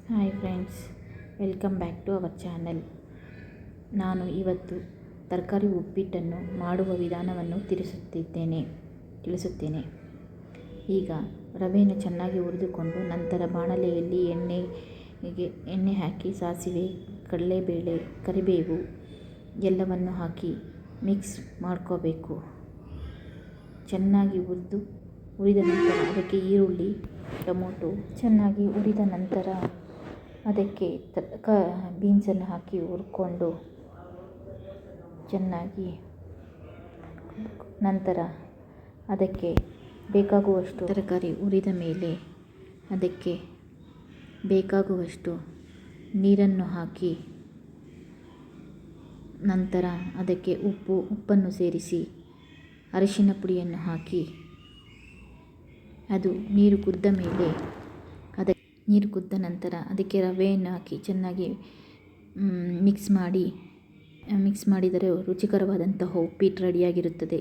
Hi friends, welcome back to our channel. ನಾನು ಇವತ್ತು ತರಕಾರಿ ಉಪ್ಪಿಟ್ಟನ್ನು ಮಾಡುವ ವಿಧಾನವನ್ನು ತಿಳಿಸುತ್ತೇನೆ. ಈಗ ರವೆಯನ್ನು ಚೆನ್ನಾಗಿ ಹುರಿದುಕೊಂಡು ನಂತರ ಬಾಣಲೆಯಲ್ಲಿ ಎಣ್ಣೆ ಹಾಕಿ ಸಾಸಿವೆ, ಕಡಲೆಬೇಳೆ, ಕರಿಬೇವು ಎಲ್ಲವನ್ನು ಹಾಕಿ ಮಿಕ್ಸ್ ಮಾಡ್ಕೋಬೇಕು. ಚೆನ್ನಾಗಿ ಹುರಿದ ನಂತರ ಅದಕ್ಕೆ ಈರುಳ್ಳಿ, ಟೊಮೊಟೊ ಚೆನ್ನಾಗಿ ಹುರಿದ ನಂತರ ಅದಕ್ಕೆ ಬೀನ್ಸನ್ನು ಹಾಕಿ ಹುರ್ಕೊಂಡು ಚೆನ್ನಾಗಿ ನಂತರ ಅದಕ್ಕೆ ಬೇಕಾಗುವಷ್ಟು ತರಕಾರಿ ಹುರಿದ ಮೇಲೆ ಅದಕ್ಕೆ ಬೇಕಾಗುವಷ್ಟು ನೀರನ್ನು ಹಾಕಿ ನಂತರ ಅದಕ್ಕೆ ಉಪ್ಪನ್ನು ಸೇರಿಸಿ ಅರಿಶಿನ ಪುಡಿಯನ್ನು ಹಾಕಿ ಅದು ನೀರು ಕುದ್ದ ನಂತರ ಅದಕ್ಕೆ ರವೆಯನ್ನು ಹಾಕಿ ಚೆನ್ನಾಗಿ ಮಿಕ್ಸ್ ಮಾಡಿದರೆ ರುಚಿಕರವಾದಂತಹ ಉಪ್ಪಿಟ್ಟು ರೆಡಿಯಾಗಿರುತ್ತದೆ.